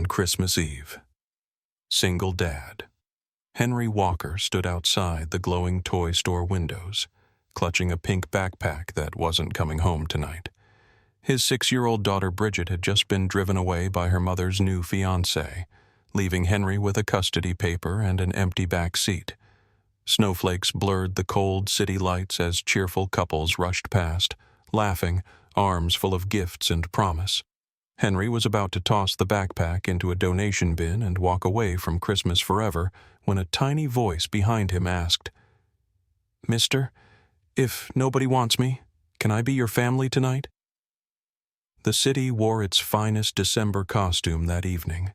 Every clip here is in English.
Christmas Eve. Single dad. Henry Walker stood outside the glowing toy store windows, clutching a pink backpack that wasn't coming home tonight. His 6-year-old daughter Bridget had just been driven away by her mother's new fiancé, leaving Henry with a custody paper and an empty back seat. Snowflakes blurred the cold city lights as cheerful couples rushed past, laughing, arms full of gifts and promise. Henry was about to toss the backpack into a donation bin and walk away from Christmas forever when a tiny voice behind him asked, "Mister, if nobody wants me, can I be your family tonight?" The city wore its finest December costume that evening.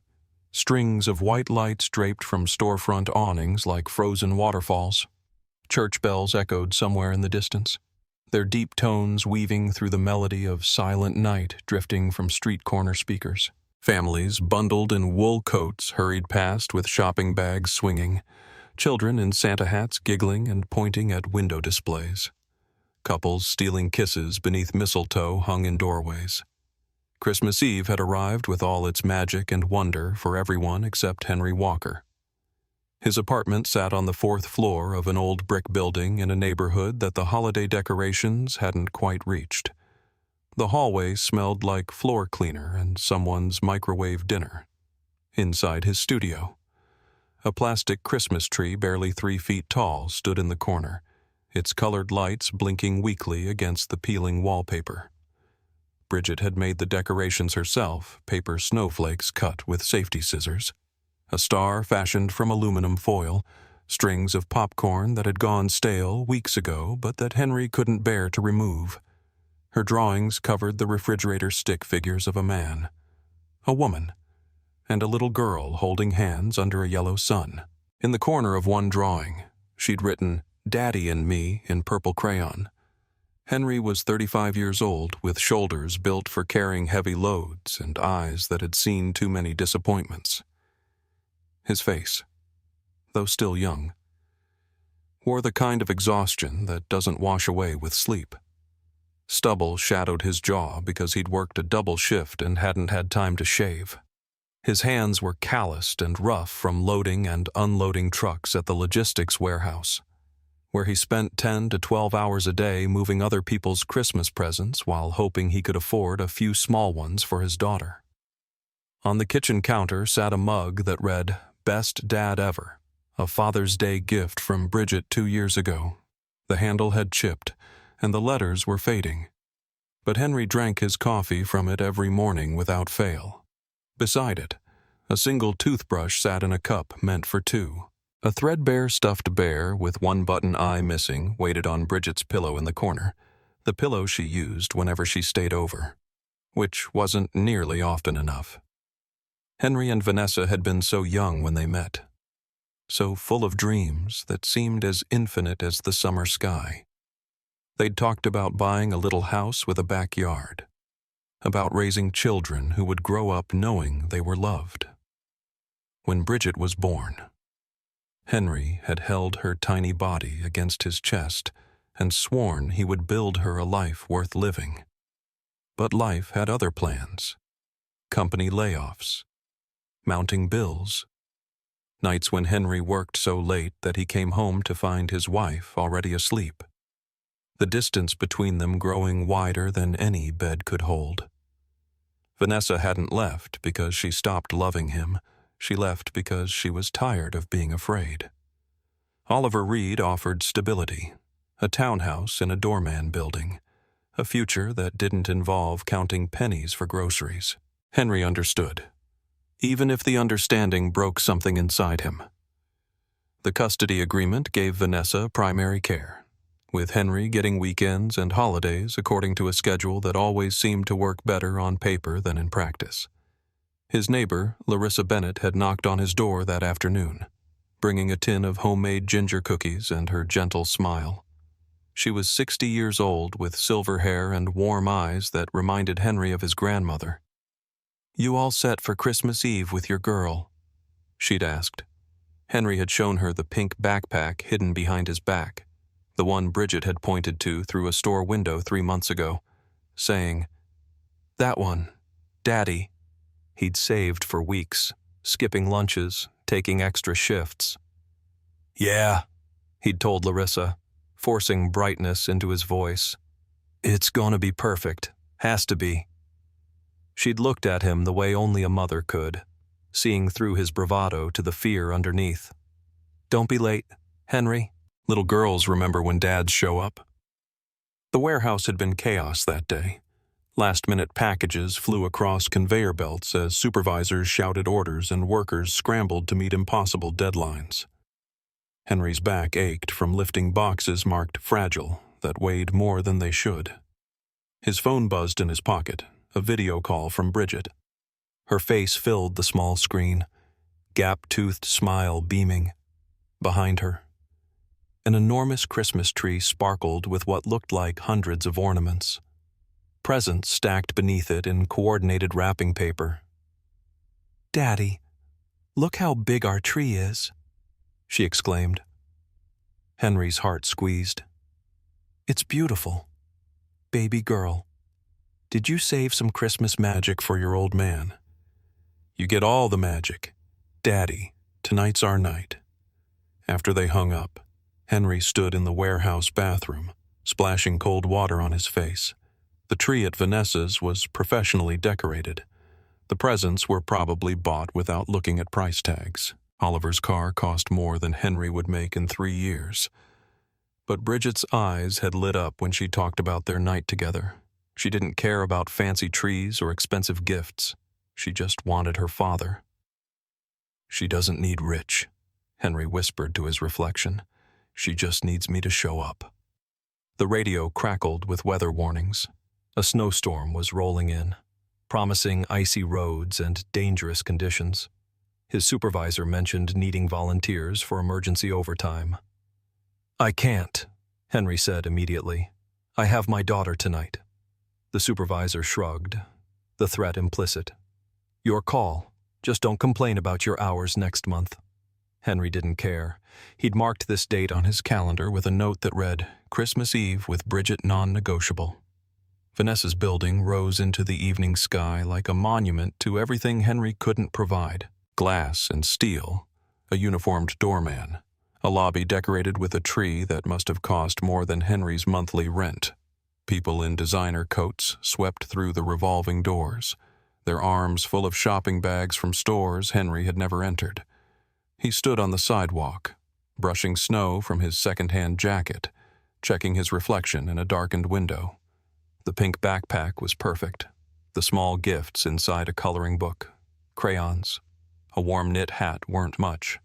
Strings of white lights draped from storefront awnings like frozen waterfalls. Church bells echoed somewhere in the distance, their deep tones weaving through the melody of Silent Night drifting from street corner speakers. Families bundled in wool coats hurried past with shopping bags swinging, children in Santa hats giggling and pointing at window displays. Couples stealing kisses beneath mistletoe hung in doorways. Christmas Eve had arrived with all its magic and wonder for everyone except Henry Walker. His apartment sat on the 4th floor of an old brick building in a neighborhood that the holiday decorations hadn't quite reached. The hallway smelled like floor cleaner and someone's microwave dinner. Inside his studio, a plastic Christmas tree barely 3 feet tall stood in the corner, its colored lights blinking weakly against the peeling wallpaper. Bridget had made the decorations herself, paper snowflakes cut with safety scissors, a star fashioned from aluminum foil, strings of popcorn that had gone stale weeks ago but that Henry couldn't bear to remove. Her drawings covered the refrigerator stick figures of a man, a woman, and a little girl holding hands under a yellow sun. In the corner of one drawing, she'd written, "Daddy and Me" in purple crayon. Henry was 35 years old, with shoulders built for carrying heavy loads and eyes that had seen too many disappointments. His face, though still young, wore the kind of exhaustion that doesn't wash away with sleep. Stubble shadowed his jaw because he'd worked a double shift and hadn't had time to shave. His hands were calloused and rough from loading and unloading trucks at the logistics warehouse, where he spent 10 to 12 hours a day moving other people's Christmas presents while hoping he could afford a few small ones for his daughter. On the kitchen counter sat a mug that read, "Best Dad Ever," a Father's Day gift from Bridget 2 years ago. The handle had chipped, and the letters were fading, but Henry drank his coffee from it every morning without fail. Beside it, a single toothbrush sat in a cup meant for 2. A threadbare stuffed bear with one button eye missing waited on Bridget's pillow in the corner, the pillow she used whenever she stayed over, which wasn't nearly often enough. Henry and Vanessa had been so young when they met, so full of dreams that seemed as infinite as the summer sky. They'd talked about buying a little house with a backyard, about raising children who would grow up knowing they were loved. When Bridget was born, Henry had held her tiny body against his chest and sworn he would build her a life worth living. But life had other plans. Company layoffs, mounting bills, nights when Henry worked so late that he came home to find his wife already asleep, the distance between them growing wider than any bed could hold. Vanessa hadn't left because she stopped loving him. She left because she was tired of being afraid. Oliver Reed offered stability, a townhouse in a doorman building, a future that didn't involve counting pennies for groceries. Henry understood, even if the understanding broke something inside him. The custody agreement gave Vanessa primary care, with Henry getting weekends and holidays according to a schedule that always seemed to work better on paper than in practice. His neighbor, Larissa Bennett, had knocked on his door that afternoon, bringing a tin of homemade ginger cookies and her gentle smile. She was 60 years old with silver hair and warm eyes that reminded Henry of his grandmother. "You all set for Christmas Eve with your girl?" she'd asked. Henry had shown her the pink backpack hidden behind his back, the one Bridget had pointed to through a store window 3 months ago, saying, "That one, Daddy." he'd saved for weeks, skipping lunches, taking extra shifts. "Yeah," he'd told Larissa, forcing brightness into his voice. "It's gonna be perfect. Has to be." She'd looked at him the way only a mother could, seeing through his bravado to the fear underneath. "Don't be late, Henry." Little girls remember when dads show up. The warehouse had been chaos that day. Last-minute packages flew across conveyor belts as supervisors shouted orders and workers scrambled to meet impossible deadlines. Henry's back ached from lifting boxes marked fragile that weighed more than they should. His phone buzzed in his pocket, a video call from Bridget. Her face filled the small screen, gap-toothed smile beaming. Behind her, an enormous Christmas tree sparkled with what looked like hundreds of ornaments. Presents stacked beneath it in coordinated wrapping paper. "Daddy, look how big our tree is," she exclaimed. Henry's heart squeezed. "It's beautiful. Baby girl, did you save some Christmas magic for your old man?" "You get all the magic. Daddy, tonight's our night." After they hung up, Henry stood in the warehouse bathroom, splashing cold water on his face. The tree at Vanessa's was professionally decorated. The presents were probably bought without looking at price tags. Oliver's car cost more than Henry would make in 3 years. But Bridget's eyes had lit up when she talked about their night together. She didn't care about fancy trees or expensive gifts. She just wanted her father. "She doesn't need rich," Henry whispered to his reflection. "She just needs me to show up." The radio crackled with weather warnings. A snowstorm was rolling in, promising icy roads and dangerous conditions. His supervisor mentioned needing volunteers for emergency overtime. "I can't," Henry said immediately. "I have my daughter tonight." The supervisor shrugged, the threat implicit. "Your call. Just don't complain about your hours next month." Henry didn't care. He'd marked this date on his calendar with a note that read, "Christmas Eve with Bridget non-negotiable." Vanessa's building rose into the evening sky like a monument to everything Henry couldn't provide. Glass and steel, a uniformed doorman, a lobby decorated with a tree that must have cost more than Henry's monthly rent. People in designer coats swept through the revolving doors, their arms full of shopping bags from stores Henry had never entered. He stood on the sidewalk, brushing snow from his second-hand jacket, checking his reflection in a darkened window. The pink backpack was perfect. The small gifts inside a coloring book, crayons, a warm knit hat weren't much,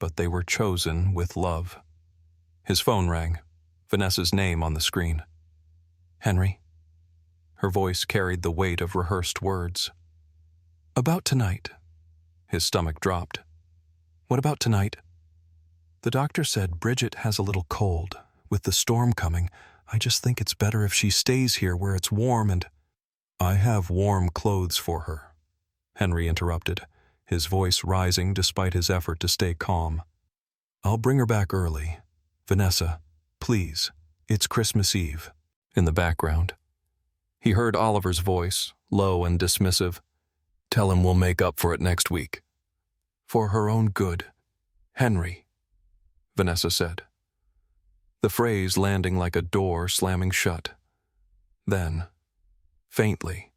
but they were chosen with love. His phone rang, Vanessa's name on the screen. "Henry?" Her voice carried the weight of rehearsed words. "About tonight." His stomach dropped. "What about tonight?" "The doctor said Bridget has a little cold. With the storm coming, I just think it's better if she stays here where it's warm and—" "I have warm clothes for her," Henry interrupted, his voice rising despite his effort to stay calm. "I'll bring her back early. Vanessa, please, it's Christmas Eve." In the background, he heard Oliver's voice, low and dismissive. "Tell him we'll make up for it next week." "For her own good, Henry," Vanessa said. The phrase landing like a door slamming shut. Then, faintly,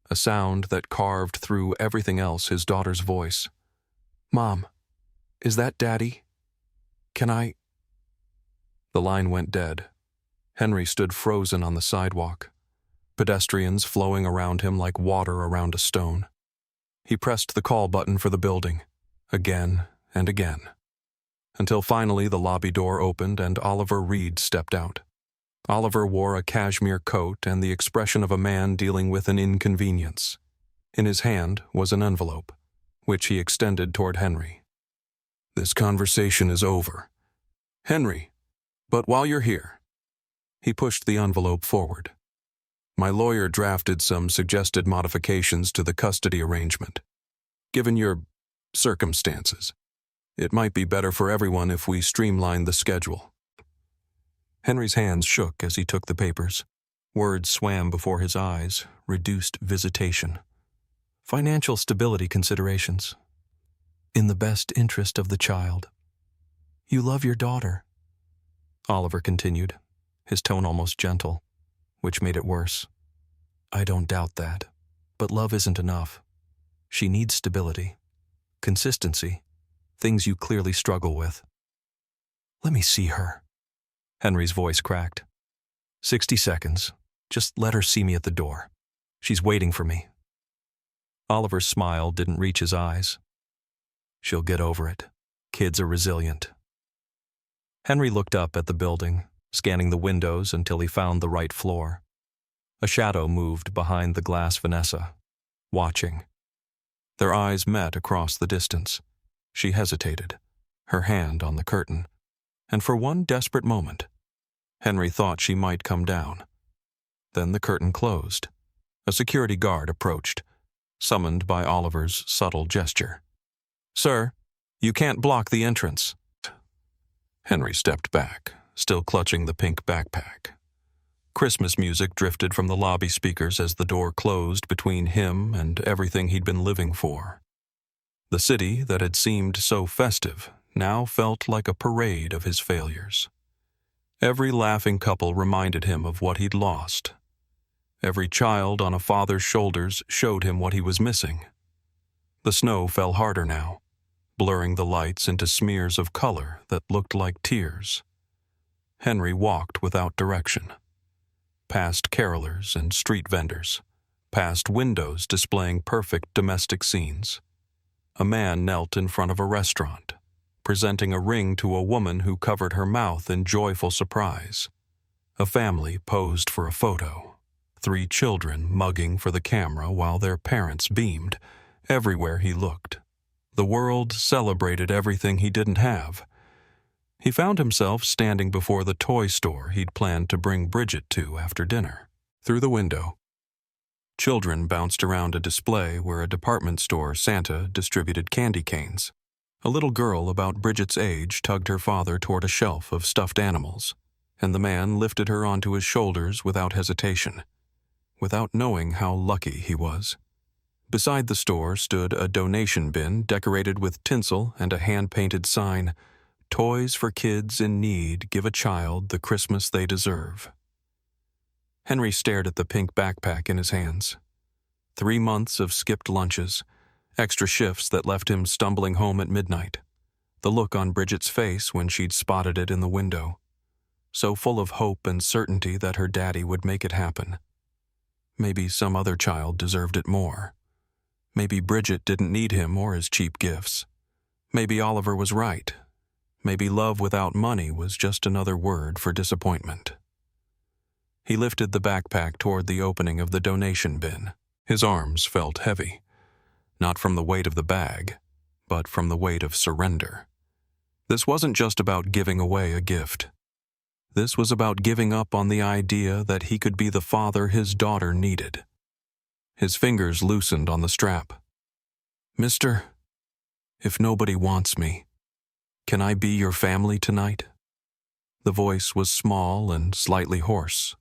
a sound that carved through everything else, his daughter's voice. "Mom, is that Daddy? Can I—" The line went dead. Henry stood frozen on the sidewalk, pedestrians flowing around him like water around a stone. He pressed the call button for the building, again and again, until finally the lobby door opened and Oliver Reed stepped out. Oliver wore a cashmere coat and the expression of a man dealing with an inconvenience. In his hand was an envelope, which he extended toward Henry. "This conversation is over. Henry, but while you're here." He pushed the envelope forward. "My lawyer drafted some suggested modifications to the custody arrangement. Given your circumstances, it might be better for everyone if we streamline the schedule." Henry's hands shook as he took the papers. Words swam before his eyes, reduced visitation. Financial stability considerations. In the best interest of the child. You love your daughter, Oliver continued, his tone almost gentle, which made it worse. I don't doubt that, but love isn't enough. She needs stability, consistency, things you clearly struggle with. Let me see her. Henry's voice cracked. 60 seconds. Just let her see me at the door. She's waiting for me. Oliver's smile didn't reach his eyes. She'll get over it. Kids are resilient. Henry looked up at the building, scanning the windows until he found the right floor. A shadow moved behind the glass Vanessa, watching. Their eyes met across the distance. She hesitated, her hand on the curtain, and for one desperate moment, Henry thought she might come down. Then the curtain closed. A security guard approached, summoned by Oliver's subtle gesture. Sir, you can't block the entrance. Henry stepped back, still clutching the pink backpack. Christmas music drifted from the lobby speakers as the door closed between him and everything he'd been living for. The city that had seemed so festive now felt like a parade of his failures. Every laughing couple reminded him of what he'd lost. Every child on a father's shoulders showed him what he was missing. The snow fell harder now, blurring the lights into smears of color that looked like tears. Henry walked without direction, past carolers and street vendors, past windows displaying perfect domestic scenes. A man knelt in front of a restaurant, presenting a ring to a woman who covered her mouth in joyful surprise. A family posed for a photo, 3 children mugging for the camera while their parents beamed everywhere he looked. The world celebrated everything he didn't have. He found himself standing before the toy store he'd planned to bring Bridget to after dinner. Through the window, children bounced around a display where a department store Santa distributed candy canes. A little girl about Bridget's age tugged her father toward a shelf of stuffed animals, and the man lifted her onto his shoulders without hesitation, without knowing how lucky he was. Beside the store stood a donation bin decorated with tinsel and a hand-painted sign, "Toys for kids in need give a child the Christmas they deserve." Henry stared at the pink backpack in his hands. 3 months of skipped lunches, extra shifts that left him stumbling home at midnight. The look on Bridget's face when she'd spotted it in the window, so full of hope and certainty that her daddy would make it happen. Maybe some other child deserved it more. Maybe Bridget didn't need him or his cheap gifts. Maybe Oliver was right. Maybe love without money was just another word for disappointment. He lifted the backpack toward the opening of the donation bin. His arms felt heavy, not from the weight of the bag, but from the weight of surrender. This wasn't just about giving away a gift. This was about giving up on the idea that he could be the father his daughter needed. His fingers loosened on the strap. "Mister, if nobody wants me, can I be your family tonight?" The voice was small and slightly hoarse,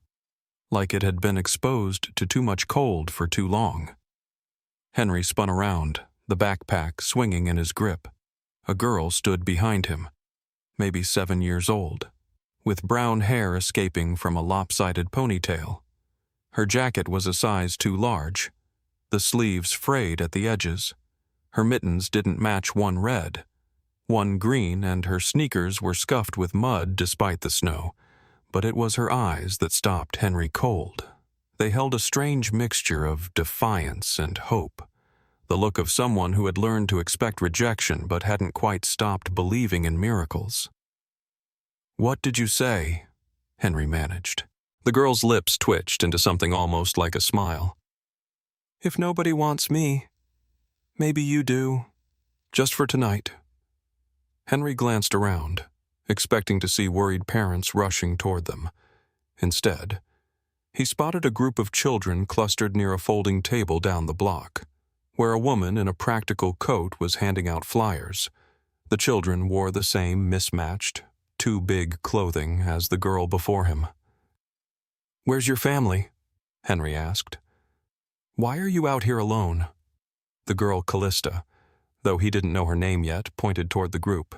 like it had been exposed to too much cold for too long. Henry spun around, the backpack swinging in his grip. A girl stood behind him, maybe 7 years old, with brown hair escaping from a lopsided ponytail. Her jacket was a size too large, the sleeves frayed at the edges. Her mittens didn't match, one red, one green, and her sneakers were scuffed with mud despite the snow. But it was her eyes that stopped Henry cold. They held a strange mixture of defiance and hope, the look of someone who had learned to expect rejection but hadn't quite stopped believing in miracles. "What did you say?" Henry managed. The girl's lips twitched into something almost like a smile. "If nobody wants me, maybe you do. Just for tonight." Henry glanced around, expecting to see worried parents rushing toward them. Instead, he spotted a group of children clustered near a folding table down the block, where a woman in a practical coat was handing out flyers. The children wore the same mismatched, too big clothing as the girl before him. "Where's your family?" Henry asked. "Why are you out here alone?" The girl Callista, though he didn't know her name yet, pointed toward the group.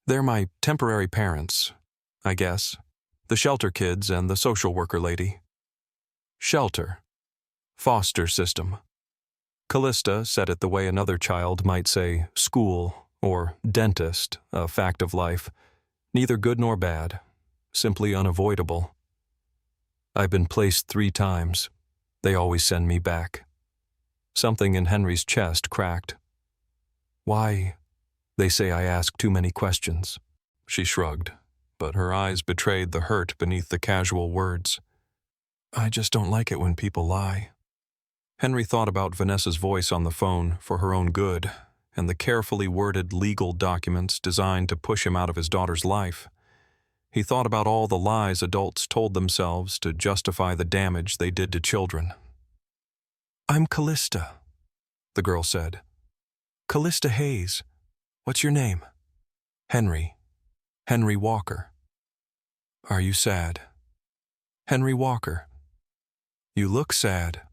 "They're my temporary parents, I guess. The shelter kids and the social worker lady." Shelter. Foster system. Callista said it the way another child might say school or dentist, a fact of life. Neither good nor bad, simply unavoidable. "I've been placed 3 times. They always send me back." Something in Henry's chest cracked. "Why? They say I ask too many questions." She shrugged, but her eyes betrayed the hurt beneath the casual words. "I just don't like it when people lie." Henry thought about Vanessa's voice on the phone for her own good, and the carefully worded legal documents designed to push him out of his daughter's life. He thought about all the lies adults told themselves to justify the damage they did to children. "I'm Callista," the girl said. "Callista Hayes. What's your name?" "Henry. Henry Walker." "Are you sad?" "Henry Walker." "You look sad."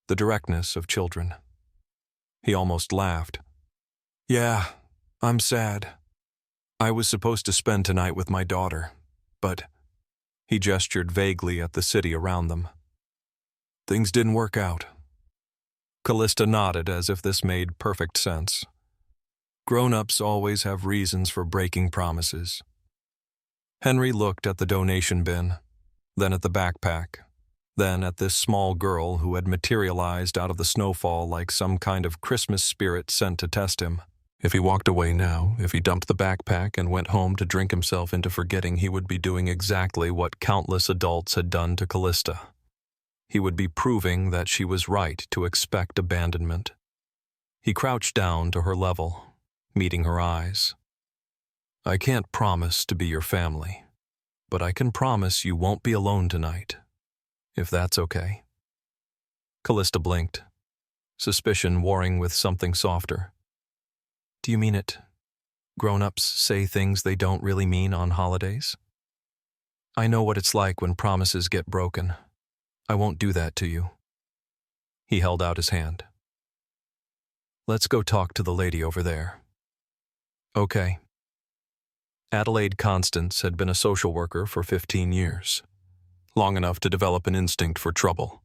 The directness of children. He almost laughed. "Yeah, I'm sad. I was supposed to spend tonight with my daughter, but..." He gestured vaguely at the city around them. "Things didn't work out." Callista nodded as if this made perfect sense. Grown-ups always have reasons for breaking promises. Henry looked at the donation bin, then at the backpack, then at this small girl who had materialized out of the snowfall like some kind of Christmas spirit sent to test him. If he walked away now, if he dumped the backpack and went home to drink himself into forgetting, he would be doing exactly what countless adults had done to Callista. He would be proving that she was right to expect abandonment. He crouched down to her level, meeting her eyes. "I can't promise to be your family, but I can promise you won't be alone tonight, if that's okay." Callista blinked, suspicion warring with something softer. "Do you mean it? Grown-ups say things they don't really mean on holidays? I know what it's like when promises get broken. I won't do that to you." He held out his hand. "Let's go talk to the lady over there." "Okay." Adelaide Constance had been a social worker for 15 years, long enough to develop an instinct for trouble.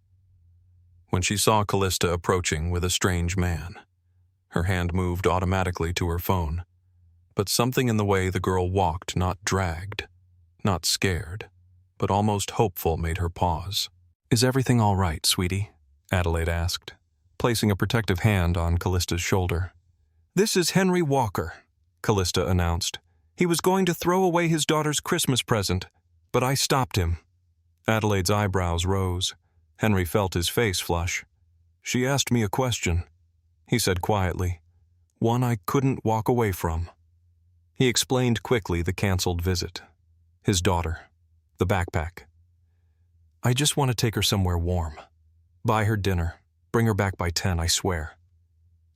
When she saw Callista approaching with a strange man, her hand moved automatically to her phone, but something in the way the girl walked, not dragged, not scared, but almost hopeful, made her pause. "Is everything all right, sweetie?" Adelaide asked, placing a protective hand on Callista's shoulder. "This is Henry Walker," Callista announced. "He was going to throw away his daughter's Christmas present, but I stopped him." Adelaide's eyebrows rose. Henry felt his face flush. "She asked me a question," he said quietly. "One I couldn't walk away from." He explained quickly the canceled visit. His daughter. The backpack. "I just want to take her somewhere warm. Buy her dinner. Bring her back by 10, I swear."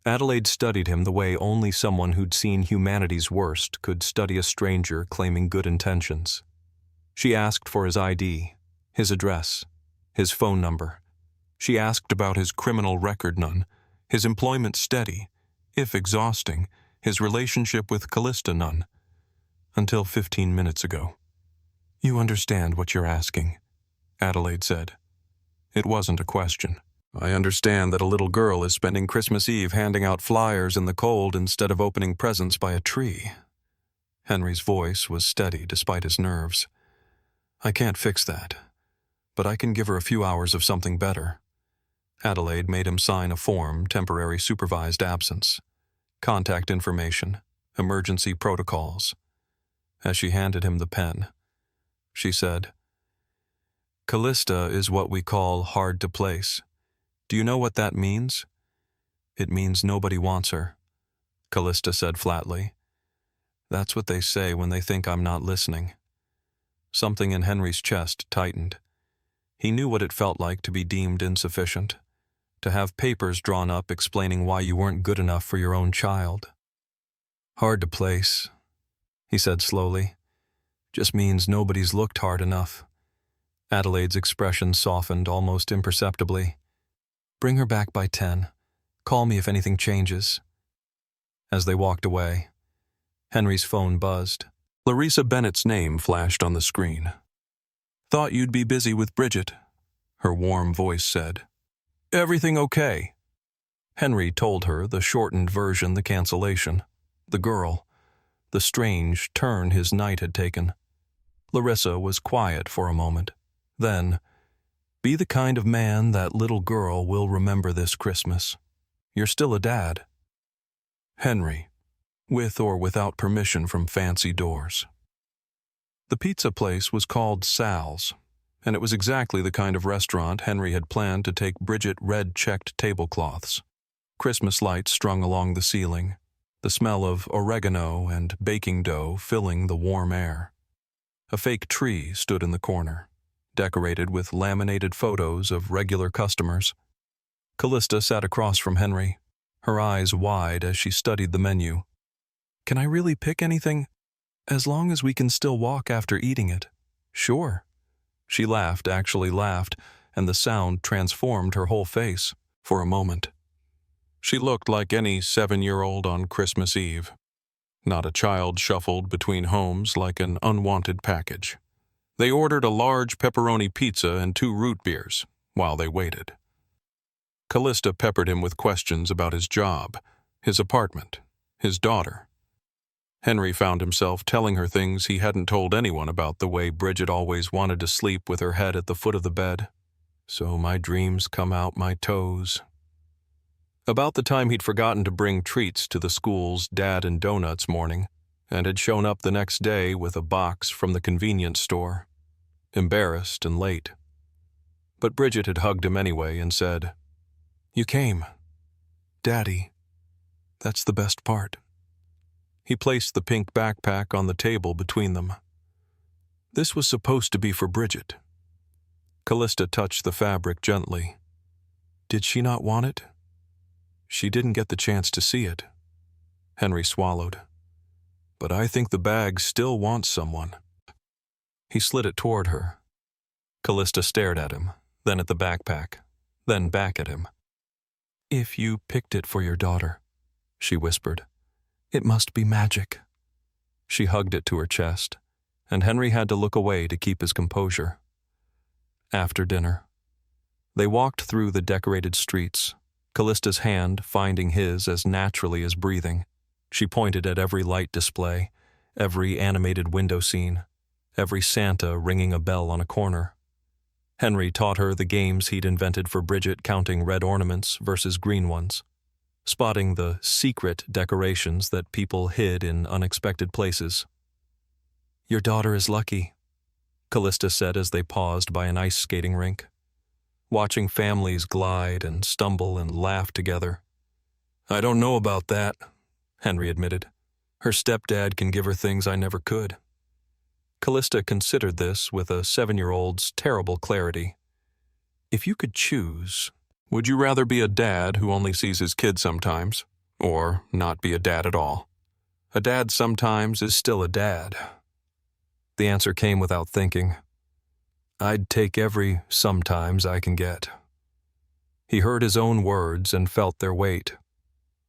Adelaide studied him the way only someone who'd seen humanity's worst could study a stranger claiming good intentions. She asked for his ID, his address, his phone number. She asked about his criminal record, none, his employment steady, if exhausting, his relationship with Callista, none. Until 15 minutes ago. "You understand what you're asking," Adelaide said. It wasn't a question. "I understand that a little girl is spending Christmas Eve handing out flyers in the cold instead of opening presents by a tree." Henry's voice was steady despite his nerves. "I can't fix that, but I can give her a few hours of something better." Adelaide made him sign a form, temporary supervised absence, contact information, emergency protocols. As she handed him the pen, she said, "Callista is what we call hard to place. Do you know what that means?" "It means nobody wants her," Callista said flatly. "That's what they say when they think I'm not listening." Something in Henry's chest tightened. He knew what it felt like to be deemed insufficient, to have papers drawn up explaining why you weren't good enough for your own child. "Hard to place," he said slowly, "just means nobody's looked hard enough." Adelaide's expression softened almost imperceptibly. "Bring her back by 10. Call me if anything changes." As they walked away, Henry's phone buzzed. Larissa Bennett's name flashed on the screen. "Thought you'd be busy with Bridget," her warm voice said. "Everything okay?" Henry told her the shortened version, the cancellation, the girl, the strange turn his night had taken. Larissa was quiet for a moment. Then, "Be the kind of man that little girl will remember this Christmas. You're still a dad." Henry, with or without permission from fancy doors. The pizza place was called Sal's, and it was exactly the kind of restaurant Henry had planned to take Bridget red-checked tablecloths. Christmas lights strung along the ceiling, the smell of oregano and baking dough filling the warm air. A fake tree stood in the corner, decorated with laminated photos of regular customers. Callista sat across from Henry, her eyes wide as she studied the menu. "Can I really pick anything? As long as we can still walk after eating it." "Sure." She laughed, actually laughed, and the sound transformed her whole face for a moment. She looked like any 7-year-old on Christmas Eve. Not a child shuffled between homes like an unwanted package. They ordered a large pepperoni pizza and 2 root beers while they waited. Callista peppered him with questions about his job, his apartment, his daughter. Henry found himself telling her things he hadn't told anyone about the way Bridget always wanted to sleep with her head at the foot of the bed. "So my dreams come out my toes." About the time he'd forgotten to bring treats to the school's Dad and Donuts morning, and had shown up the next day with a box from the convenience store, embarrassed and late. But Bridget had hugged him anyway and said, "You came. Daddy, that's the best part." He placed the pink backpack on the table between them. "This was supposed to be for Bridget." Callista touched the fabric gently. "Did she not want it?" "She didn't get the chance to see it." Henry swallowed. "But I think the bag still wants someone." He slid it toward her. Callista stared at him, then at the backpack, then back at him. "If you picked it for your daughter," she whispered, "it must be magic." She hugged it to her chest, and Henry had to look away to keep his composure. After dinner, they walked through the decorated streets, Callista's hand finding his as naturally as breathing. She pointed at every light display, every animated window scene, every Santa ringing a bell on a corner. Henry taught her the games he'd invented for Bridget, counting red ornaments versus green ones, spotting the secret decorations that people hid in unexpected places. "Your daughter is lucky," Callista said as they paused by an ice skating rink, watching families glide and stumble and laugh together. "I don't know about that," Henry admitted. "Her stepdad can give her things I never could." Callista considered this with a 7-year-old's terrible clarity. "If you could choose, would you rather be a dad who only sees his kid sometimes, or not be a dad at all? A dad sometimes is still a dad." The answer came without thinking. "I'd take every sometimes I can get." He heard his own words and felt their weight.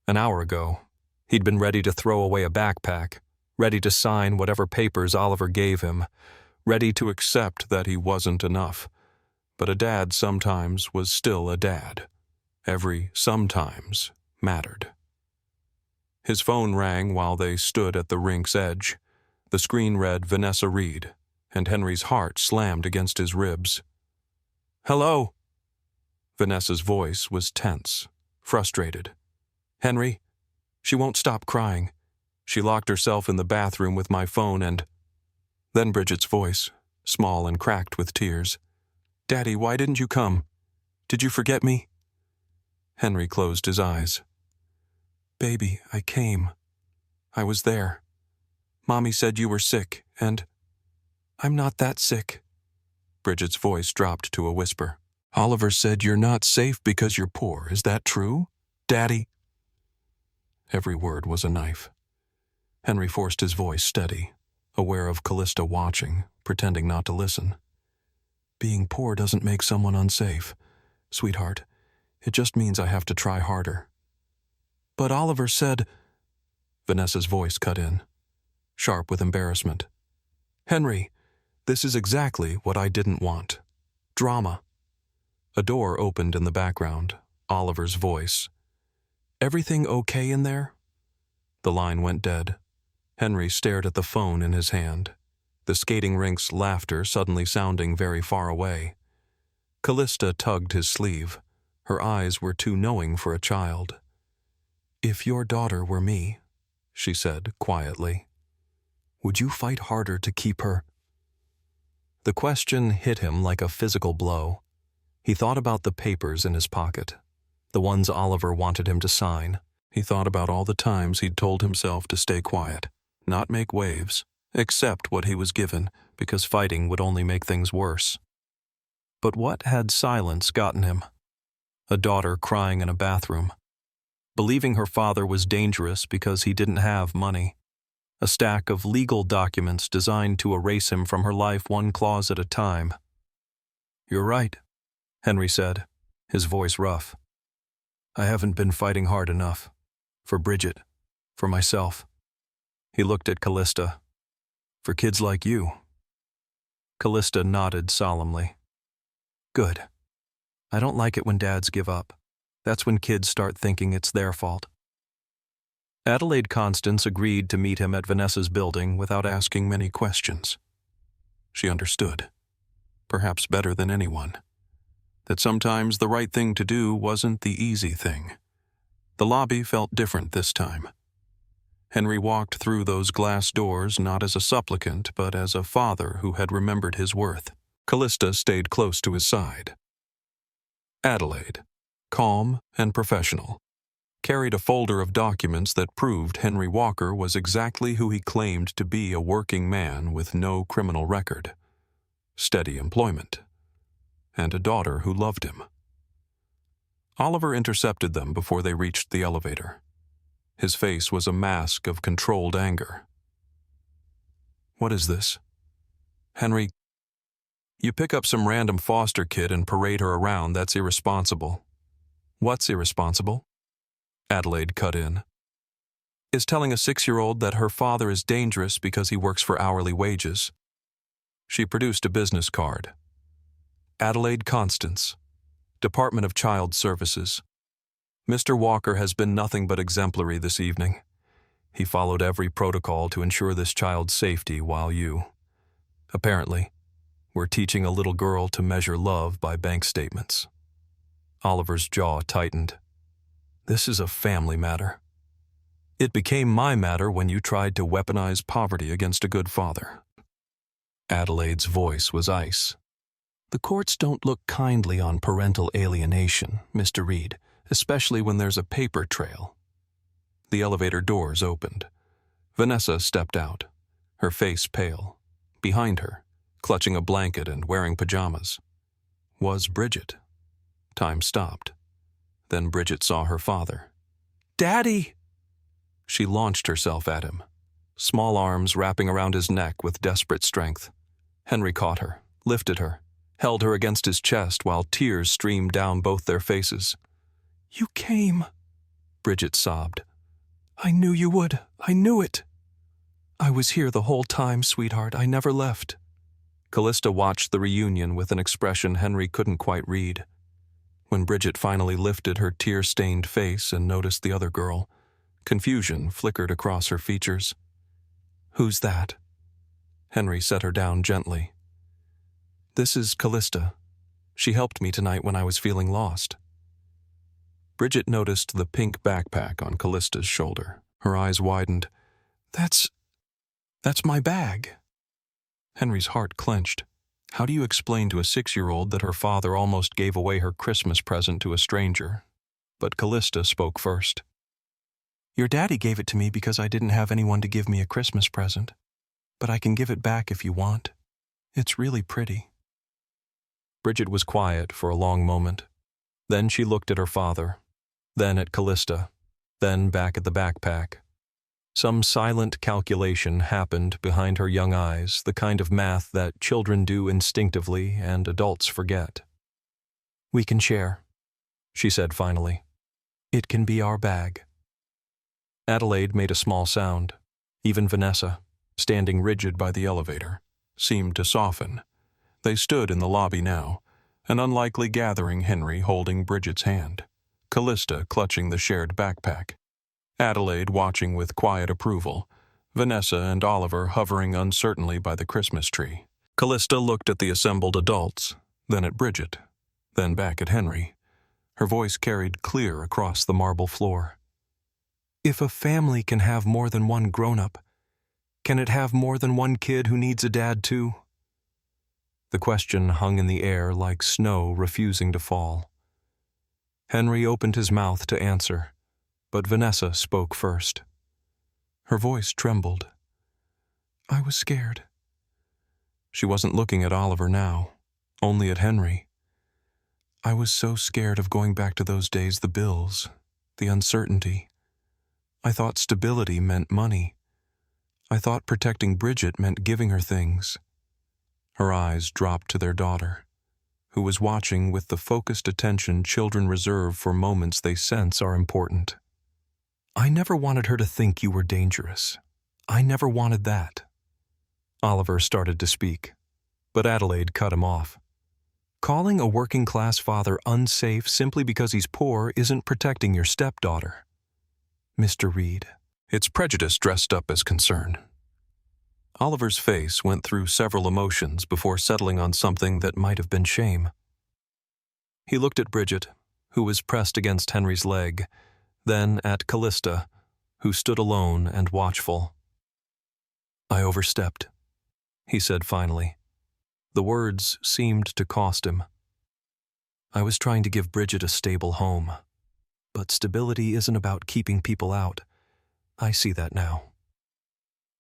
An hour ago, he'd been ready to throw away a backpack, ready to sign whatever papers Oliver gave him, ready to accept that he wasn't enough. But a dad sometimes was still a dad. Every sometimes mattered. His phone rang while they stood at the rink's edge. The screen read Vanessa Reed, and Henry's heart slammed against his ribs. "Hello?" Vanessa's voice was tense, frustrated. "Henry, she won't stop crying. She locked herself in the bathroom with my phone and..." Then Bridget's voice, small and cracked with tears. "Daddy, why didn't you come? Did you forget me?" Henry closed his eyes. "Baby, I came. I was there. Mommy said you were sick, and... I'm not that sick." Bridget's voice dropped to a whisper. "Oliver said you're not safe because you're poor. Is that true? Daddy?" Every word was a knife. Henry forced his voice steady, aware of Callista watching, pretending not to listen. "Being poor doesn't make someone unsafe. Sweetheart, it just means I have to try harder. But Oliver said—" Vanessa's voice cut in, sharp with embarrassment. "Henry, this is exactly what I didn't want. Drama." A door opened in the background, Oliver's voice. "Everything okay in there?" The line went dead. Henry stared at the phone in his hand, the skating rink's laughter suddenly sounding very far away. Callista tugged his sleeve. Her eyes were too knowing for a child. "If your daughter were me," she said quietly, "would you fight harder to keep her?" The question hit him like a physical blow. He thought about the papers in his pocket, the ones Oliver wanted him to sign. He thought about all the times he'd told himself to stay quiet, not make waves, accept what he was given, because fighting would only make things worse. But what had silence gotten him? A daughter crying in a bathroom, believing her father was dangerous because he didn't have money, a stack of legal documents designed to erase him from her life one clause at a time. "You're right," Henry said, his voice rough. "I haven't been fighting hard enough. For Bridget. For myself." He looked at Callista. "For kids like you." Callista nodded solemnly. "Good. I don't like it when dads give up. That's when kids start thinking it's their fault." Adelaide Constance agreed to meet him at Vanessa's building without asking many questions. She understood, perhaps better than anyone, that sometimes the right thing to do wasn't the easy thing. The lobby felt different this time. Henry walked through those glass doors not as a supplicant, but as a father who had remembered his worth. Callista stayed close to his side. Adelaide, calm and professional, carried a folder of documents that proved Henry Walker was exactly who he claimed to be, a working man with no criminal record, steady employment, and a daughter who loved him. Oliver intercepted them before they reached the elevator. His face was a mask of controlled anger. "What is this?" "Henry, you pick up some random foster kid and parade her around. That's irresponsible." "What's irresponsible?" Adelaide cut in. "Is telling a 6-year-old that her father is dangerous because he works for hourly wages." She produced a business card. "Adelaide Constance, Department of Child Services. Mr. Walker has been nothing but exemplary this evening. He followed every protocol to ensure this child's safety while you. Apparently, we're teaching a little girl to measure love by bank statements." Oliver's jaw tightened. "This is a family matter. It became my matter when you tried to weaponize poverty against a good father." Adelaide's voice was ice. "The courts don't look kindly on parental alienation, Mr. Reed, especially when there's a paper trail." The elevator doors opened. Vanessa stepped out, her face pale. Behind her, clutching a blanket and wearing pajamas, was Bridget. Time stopped. Then Bridget saw her father. "Daddy!" She launched herself at him, small arms wrapping around his neck with desperate strength. Henry caught her, lifted her, held her against his chest while tears streamed down both their faces. "You came," Bridget sobbed. "I knew you would. I knew it." "I was here the whole time, sweetheart. I never left." Callista watched the reunion with an expression Henry couldn't quite read. When Bridget finally lifted her tear-stained face and noticed the other girl, confusion flickered across her features. "Who's that?" Henry set her down gently. "This is Callista. She helped me tonight when I was feeling lost." Bridget noticed the pink backpack on Callista's shoulder. Her eyes widened. That's my bag." Henry's heart clenched. How do you explain to a 6-year-old that her father almost gave away her Christmas present to a stranger? But Callista spoke first. "Your daddy gave it to me because I didn't have anyone to give me a Christmas present. But I can give it back if you want. It's really pretty." Bridget was quiet for a long moment. Then she looked at her father, then at Callista, then back at the backpack. Some silent calculation happened behind her young eyes, the kind of math that children do instinctively and adults forget. "We can share," she said finally. "It can be our bag." Adelaide made a small sound. Even Vanessa, standing rigid by the elevator, seemed to soften. They stood in the lobby now, an unlikely gathering, Henry holding Bridget's hand, Callista clutching the shared backpack, Adelaide watching with quiet approval, Vanessa and Oliver hovering uncertainly by the Christmas tree. Callista looked at the assembled adults, then at Bridget, then back at Henry. Her voice carried clear across the marble floor. If a family can have more than one grown-up, can it have more than one kid who needs a dad too? The question hung in the air like snow refusing to fall. Henry opened his mouth to answer, but Vanessa spoke first. Her voice trembled. I was scared. She wasn't looking at Oliver now, only at Henry. I was so scared of going back to those days, the bills, the uncertainty. I thought stability meant money. I thought protecting Bridget meant giving her things. Her eyes dropped to their daughter, who was watching with the focused attention children reserve for moments they sense are important. I never wanted her to think you were dangerous. I never wanted that. Oliver started to speak, but Adelaide cut him off. Calling a working-class father unsafe simply because he's poor isn't protecting your stepdaughter. Mr. Reed. It's prejudice dressed up as concern. Oliver's face went through several emotions before settling on something that might have been shame. He looked at Bridget, who was pressed against Henry's leg, then at Callista, who stood alone and watchful. I overstepped, he said finally. The words seemed to cost him. I was trying to give Bridget a stable home, but stability isn't about keeping people out. I see that now.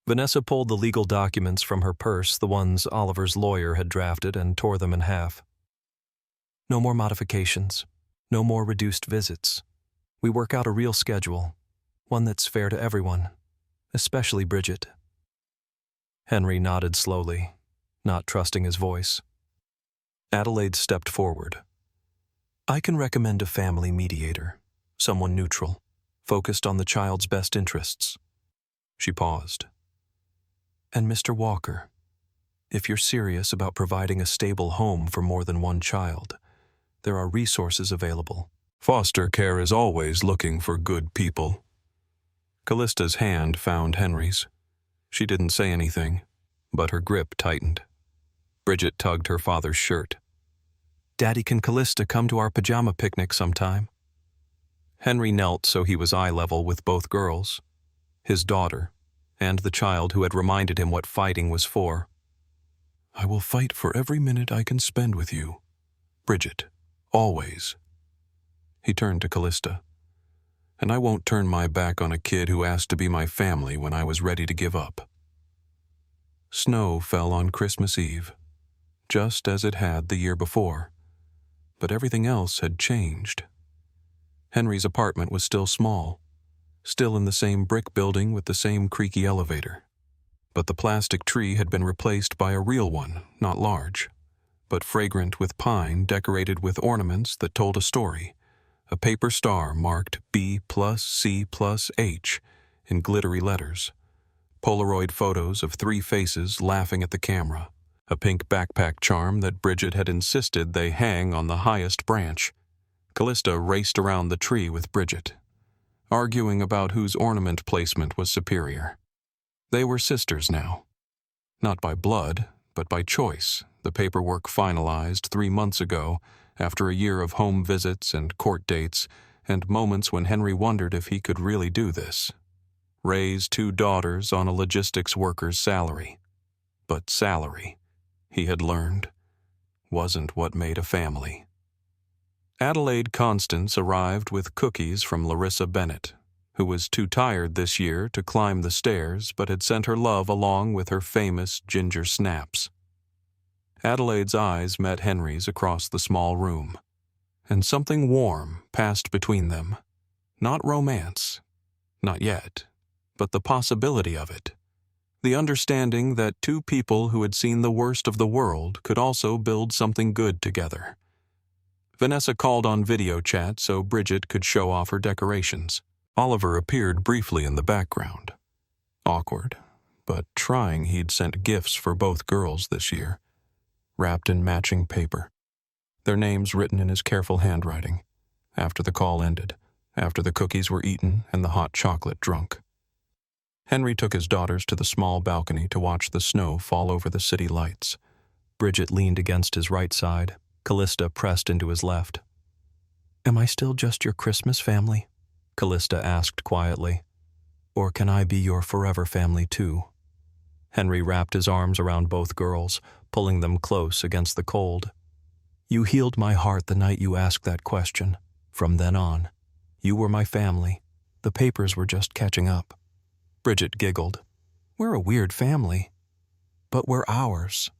Vanessa pulled the legal documents from her purse, the ones Oliver's lawyer had drafted, and tore them in half. No more modifications. No more reduced visits. We work out a real schedule, one that's fair to everyone, especially Bridget. Henry nodded slowly, not trusting his voice. Adelaide stepped forward. I can recommend a family mediator, someone neutral, focused on the child's best interests. She paused. And Mr. Walker, if you're serious about providing a stable home for more than one child, there are resources available. Foster care is always looking for good people. Callista's hand found Henry's. She didn't say anything, but her grip tightened. Bridget tugged her father's shirt. Daddy, can Callista come to our pajama picnic sometime? Henry knelt so he was eye level with both girls, his daughter, and the child who had reminded him what fighting was for. I will fight for every minute I can spend with you, Bridget, always. He turned to Callista. And I won't turn my back on a kid who asked to be my family when I was ready to give up. Snow fell on Christmas Eve, just as it had the year before, but everything else had changed. Henry's apartment was still small, still in the same brick building with the same creaky elevator. But the plastic tree had been replaced by a real one, not large, but fragrant with pine decorated with ornaments that told a story, a paper star marked B+C+H in glittery letters, Polaroid photos of 3 faces laughing at the camera, a pink backpack charm that Bridget had insisted they hang on the highest branch. Callista raced around the tree with Bridget, arguing about whose ornament placement was superior. They were sisters now. Not by blood, but by choice, the paperwork finalized 3 months ago, after a year of home visits and court dates, and moments when Henry wondered if he could really do this. Raise 2 daughters on a logistics worker's salary. But salary, he had learned, wasn't what made a family. Adelaide Constance arrived with cookies from Larissa Bennett, who was too tired this year to climb the stairs but had sent her love along with her famous ginger snaps. Adelaide's eyes met Henry's across the small room, and something warm passed between them. Not romance, not yet, but the possibility of it. The understanding that 2 people who had seen the worst of the world could also build something good together. Vanessa called on video chat so Bridget could show off her decorations. Oliver appeared briefly in the background. Awkward, but trying he'd sent gifts for both girls this year, wrapped in matching paper, their names written in his careful handwriting, after the call ended, after the cookies were eaten and the hot chocolate drunk. Henry took his daughters to the small balcony to watch the snow fall over the city lights. Bridget leaned against his right side, Callista pressed into his left. "Am I still just your Christmas family?" Callista asked quietly. "Or can I be your forever family too?" Henry wrapped his arms around both girls, pulling them close against the cold. "You healed my heart the night you asked that question. From then on, you were my family. The papers were just catching up." Bridget giggled. "We're a weird family." "But we're ours,"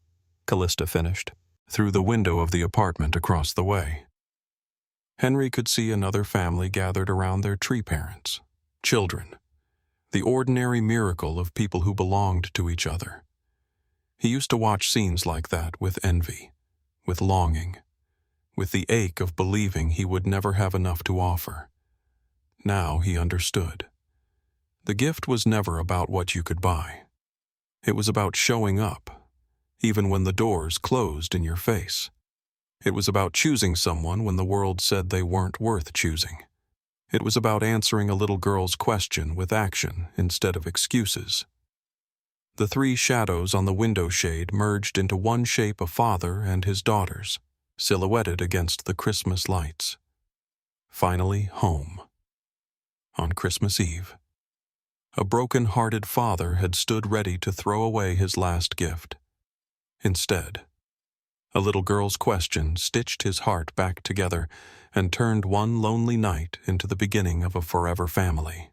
Callista finished, through the window of the apartment across the way. Henry could see another family gathered around their tree parents, children, the ordinary miracle of people who belonged to each other. He used to watch scenes like that with envy, with longing, with the ache of believing he would never have enough to offer. Now he understood. The gift was never about what you could buy. It was about showing up, even when the doors closed in your face. It was about choosing someone when the world said they weren't worth choosing. It was about answering a little girl's question with action instead of excuses. The three shadows on the window shade merged into one shape of father and his daughters, silhouetted against the Christmas lights. Finally home. On Christmas Eve. A broken-hearted father had stood ready to throw away his last gift. Instead, a little girl's question stitched his heart back together and turned one lonely night into the beginning of a forever family.